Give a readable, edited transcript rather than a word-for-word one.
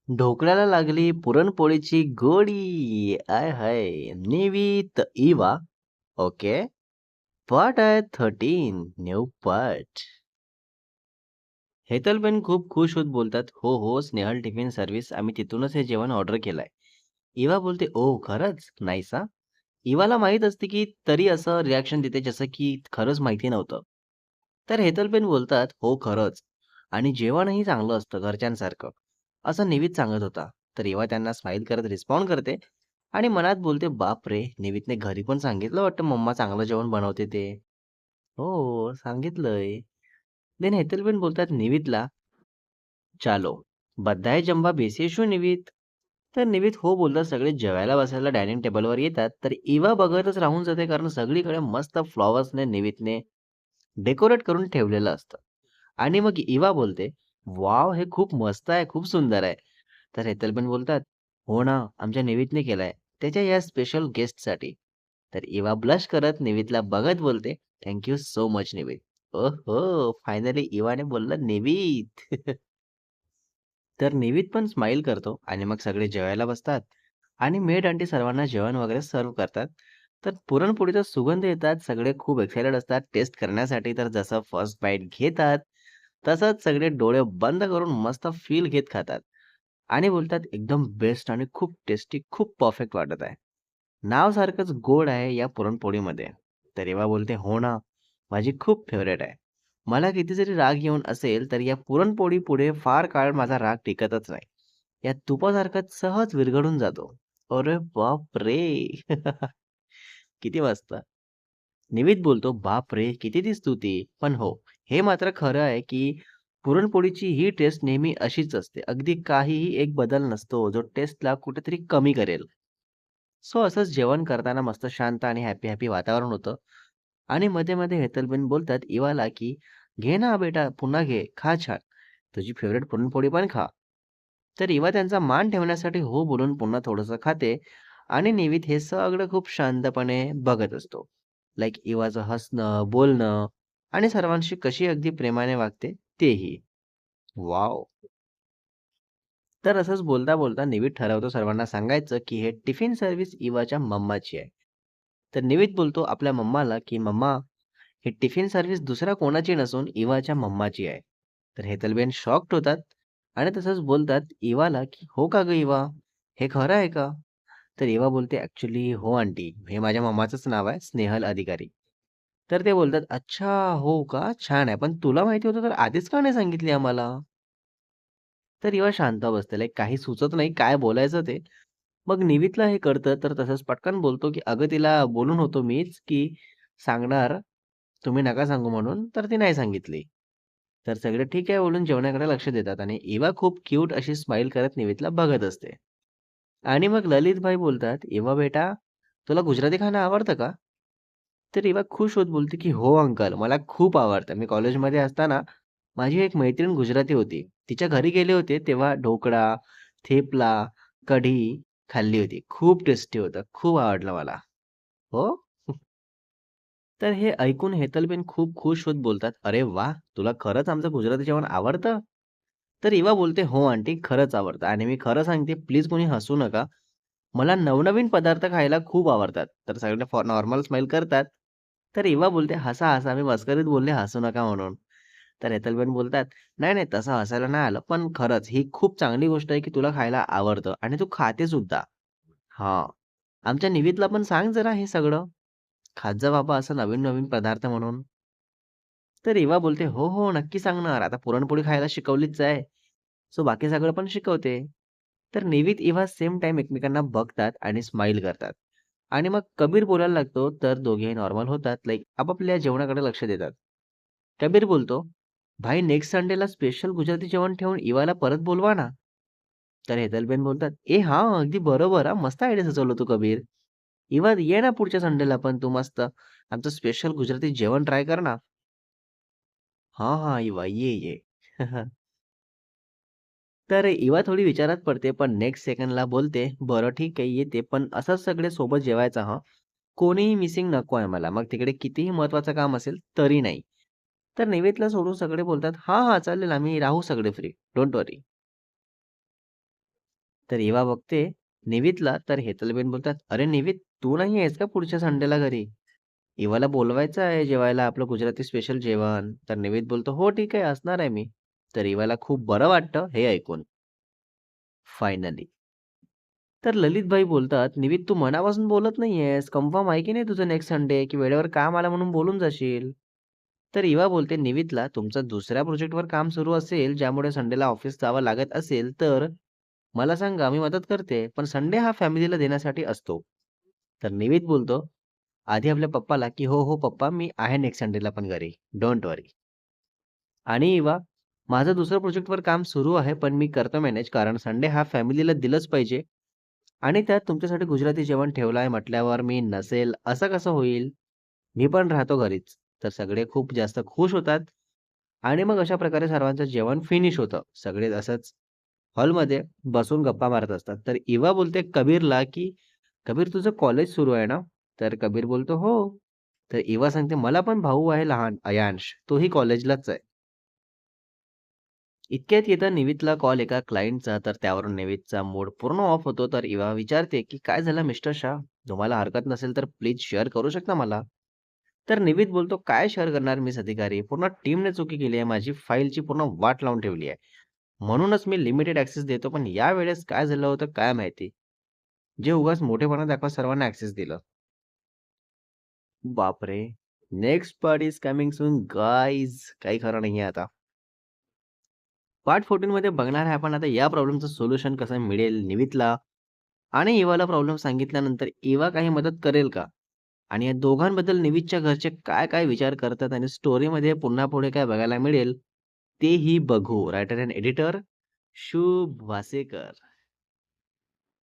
ढोकळ्याला लागली पुरणपोळीची गोडी. आय हाय! निवीत इवा. ओके. पार्ट आहे 13. New part. हेतलबेन खूप खुश होत बोलतात, "हो, हो, स्नेहल टिफिन सर्व्हिस. आम्ही तिथूनच हे जेवण ऑर्डर केलंय." इवा बोलते, "ओह, खरंच? नाईस हां." इवाला माहीत असते, की तरी असं रिएक्शन देते जसं की खरंच माहिती नव्हतं. तर हेतलबेन बोलतात, "हो, खरंच. आणि जेवणही चांगलं असतं घरच्यांसारखं." असं निवीत सांगत होता. तर इवा त्यांना स्माईल करत रिस्पॉन्ड करते आणि मनात बोलते, "बापरे! निवीतने घरी पण सांगितलं वाटतं मम्मा चांगलं जेवण बनवते ते." "हो, सांगितलंय." देन हेतलबेन बोलतात निवीतला, "चालो, बधाई जंबा बेसिशू निवीत." तर निवीत हो बोलतात. सगळे जेवायला बसायला डायनिंग टेबलवर येतात. तर इवा बघतच राहून जाते कारण सगळीकडे मस्त फ्लॉवर्सने निवीतने डेकोरेट करून ठेवलेलं असतं. आणि मग इवा बोलते, "वॉव! हे खूप मस्त आहे, खूप सुंदर आहे." तर हेतलबेन बोलतात, "हो ना, आमच्या निवीतने केलाय, त्याच्या या स्पेशल गेस्टसाठी." तर इवा ब्लश करत निवीतला बघत बोलते, "थँक यू सो मच निवीत." ओहो! फायनली इवाने बोललं निवीत. तर निवीत पण स्माईल करतो आणि मग सगळे जेवायला बसतात आणि मेड आंटी सर्वांना जेवण वगैरे सर्व्ह करतात. तर पुरणपोळीचा सुगंध येतात. सगळे खूप एक्साइटेड असतात टेस्ट करण्यासाठी. तर जसं फर्स्ट बाईट घेतात, तसंच सगळे डोळे बंद करून मस्त फील घेत खातात आणि बोलतात, "एकदम बेस्ट आणि खूप टेस्टी, खूप परफेक्ट वाटत आहे." नावासारखंच गोड आहे या पुरणपोळीमध्ये. तर एव्हा बोलते, "हो ना, माझी खूप फेव्हरेट आहे. मला किती जरी राग येऊन असेल, तर या पुरणपोळीपुढे फार काळ माझा राग टिकतच नाही. या तुपासारखा सहज विरघळून जातो." अरे बापरे! किती मस्त. निवीत बोलतो, "बापरे! किती ती स्तुती." पण हो, हे मात्र खरं आहे, की पुरणपोळीची ही टेस्ट नेहमी अशीच असते. अगदी काहीही एक बदल नसतो, जो टेस्टला कुठेतरी कमी करेल. सो असंच जेवण करताना मस्त शांत आणि हॅपी-हॅपी वातावरण होतं. आणि मध्ये-मध्ये हेतलबेन बोलतात इवाला, की "घे ना बेटा, पुन्हा घे, खा छान. तुझी फेव्हरेट पुरणपोळी पण खा." तर इवा त्यांचा मान ठेवण्यासाठी हो बोलून पुन्हा थोडंसं खाते आणि निवीत हे सगळं खूप शांतपणे बघत असतो. लाइक इवाचं हसणं, बोलणं आणि सर्वांशी कशी अगदी प्रेमाने वागते तेही. वॉव! तर असंच बोलता-बोलता निवीत ठरवतो सर्वांना सांगायचं, की हे टिफिन सर्व्हिस इवाच्या मम्माची आहे. तर निवीत बोलतो आपल्या मम्माला, की "मम्मा, ही टिफिन सर्व्हिस दुसऱ्या कोणाची नसून इवाच्या मम्माची आहे." तर हेतलबेन शॉक्ड होतात आणि तसंच बोलतात इवाला, की "हो का गं इवा? हे खरं आहे का?" तर इवा बोलते, "ॲक्चुअली हो आंटी, हे माझ्या मम्माचंच नाव आहे, स्नेहल अधिकारी." तर ते बोलतात, "अच्छा, हो का? छान आहे. पण तुला माहिती होतं तर आधीच का नाही सांगितली आम्हाला?" तर इवा शांत बसते. लाइक काही सुचत नाही काय बोलायचं ते. मग निवीतला हे कळतं, तर तसंच पटकन बोलतो, की "अगं, तिला बोलून होतो मीच, की सांगणार, तुम्ही नका सांगू म्हणून, तर ती नाही सांगितली." तर सगळे ठीक आहे बोलून जेवणाकडे लक्ष देतात आणि इवा खूप क्यूट अशी स्माईल करत निवेदला बघत असते. आणि मग ललितभाई बोलतात, "इवा बेटा, तुला गुजराती खाणं आवडतं का?" तर इवा खुश होत बोलते, की "हो अंकल, मला खूप आवडतं. मी कॉलेजमध्ये असताना माझी एक मैत्रीण गुजराती होती. तिच्या घरी गेले होते तेव्हा ढोकळा, थेपला, कढी खाल्ली होती. खूप टेस्टी होतं. खूप आवडलं मला." "हो?" तर हे ऐकून हेतलबेन खूप खुश होत बोलतात, "अरे वाह! तुला खरंच आमचं गुजराती जेवण आवडतं?" तर इवा बोलते, "हो आंटी, खरंच आवडतं आणि मी खरं सांगते, प्लीज कोणी हसू नका. मला नवनवीन पदार्थ खायला खूप आवडतात." तर सगळे नॉर्मल स्माईल करतात. तर इवा बोलते, "हसा, हसा. मी मस्करीत बोलले, हसू नका म्हणून." तर हेतलबेन बोलतात, "नाही, नाही, तसं हसायला नाही आलं. पण खरंच ही खूप चांगली गोष्ट आहे, की तुला खायला आवडतं आणि तू खाते सुद्धा." "हां. आमच्या निवीदला पण सांग जरा हे सगळं. खात जा बाबा असं नवीन-नवीन पदार्थ म्हणून." तर इवा बोलते, "हो, हो, नक्की सांगणार. आता पुरणपोळी खायला शिकवलीच आहे, सो बाकी सगळं पण शिकवते." तर निवित, इव्हा सेम टाईम एकमेकांना बघतात आणि स्माईल करतात. आणि मग कबीर बोलायला लागतो, तर दोघेही नॉर्मल होतात. लाइक आपापल्या जेवणाकडे लक्ष देतात. कबीर बोलतो, "भाई नेक्स्ट संडेला स्पेशल गुजराती जेवण ठेवून इवाला परत बोलवा ना." तर हेतलबेन बोलतात, "ए हां, अगदी बरोबर हां, मस्त आयडिया सुचवलं तू कबीर. इवा ये ना पुढच्या संडेला पण तू मस्त. आमचं स्पेशल गुजराती जेवण ट्राय कर ना." "हां, हां, इवा ये, ये." तर इवा थोडी विचारात पडते, पण नेक्स्ट सेकंडला बोलते, "बरं ठीक आहे, येते. पण असंच सगळे सोबत जेवायचं हां. कोणीही मिसिंग नको आहे मला. मग तिकडे कितीही महत्त्वाचं काम असेल तरी नाही." तर निवेदला सोडून सगळे बोलतात, "हां, हां, चालेल. आम्ही राहू सगळे फ्री. डोंट वरी." तर एव्हा बघते निवितला, तर हेतलबेन बोलतात, "अरे निवित, तू नाही आहेस का पुढच्या संडेला घरी? एव्हाला बोलवायचं आहे जेवायला आपलं गुजराती स्पेशल जेवण." तर निवित बोलतो, "हो, ठीक आहे, असणार आहे मी." तर एव्हाला खूप बरं वाटतं हे ऐकून फायनली. तर ललितभाई बोलतात, "निवित, तू मनापासून बोलत नाहीयेस. कन्फर्म आहे की नाही तुझं नेक्स्ट संडे, की वेळेवर काम आलं म्हणून बोलून जाशील?" तर इवा बोलते, "निवितला तुमचं दुसऱ्या प्रोजेक्टवर काम सुरू असेल, ज्यामुळे संडेला ऑफिस जावं लागत असेल, तर मला सांगा, मी मदत करते. पण संडे हा फॅमिलीला देण्यासाठी असतो." तर निवित बोलतो आधी आपल्या पप्पाला, की "हो, हो पप्पा, मी आहे नेक्स्ट संडेला पण घरी. डोंट वरी." आणि इवा, "माझं दुसऱ्या प्रोजेक्टवर काम सुरू आहे, पण मी करतो मॅनेज, कारण संडे हा फॅमिलीला दिलंच पाहिजे. आणि त्यात तुमच्यासाठी गुजराती जेवण ठेवलं आहे म्हटल्यावर मी नसेल असं कसं होईल? मी पण राहतो घरीच." तर सगळे खूप जास्त खुश होतात आणि मग अशा प्रकारे सर्वांचं जेवण फिनिश होतं. सगळे असंच हॉलमध्ये बसून गप्पा मारत असतात. तर इवा बोलते कबीरला, की "कबीर, तुझं कॉलेज सुरू आहे ना?" तर कबीर बोलतो, "हो." तर इवा सांगते, "मला पण भाऊ आहे लहान, अयांश. तोही कॉलेजलाच आहे." इतक्यात येता निवितला कॉल एका क्लायंटचा, तर त्यावरून निवितचा मूड पूर्ण ऑफ होतो. तर इवा विचारते, की "काय झालं मिस्टर शाह? तुम्हाला हरकत नसेल तर प्लीज शेअर करू शकता मला?" तर निवित बोलतो, "काय शेअर करणार मिस अधिकारी? पूर्ण टीमने चुकी केली आहे. माझी फाईलची पूर्ण वाट लावून ठेवली आहे. म्हणूनच मी लिमिटेड ॲक्सेस देतो. पण यावेळेस काय झालं होतं काय माहिती? जे उगाच मोठेपणा दाखवत सर्वांना ॲक्सेस दिलं." बापरे! नेक्स्ट पार्ट इस कमिंग सून गाईज. काही खरं नाहीये आता. पार्ट 14 मध्ये बघणार आहे आपण आता या प्रॉब्लेमचं सोल्युशन कसं मिळेल निवितला आणि इवाला प्रॉब्लेम सांगितल्यानंतर इवा काही मदत करेल का? आणि या दोघांबद्दल निवितच्या घरचे काय-काय विचार करतात आणि स्टोरीमध्ये पुन्हा पुढे काय बघायला मिळेल, तेही बघू. रायटर एंड एडिटर शुभ वासेकर.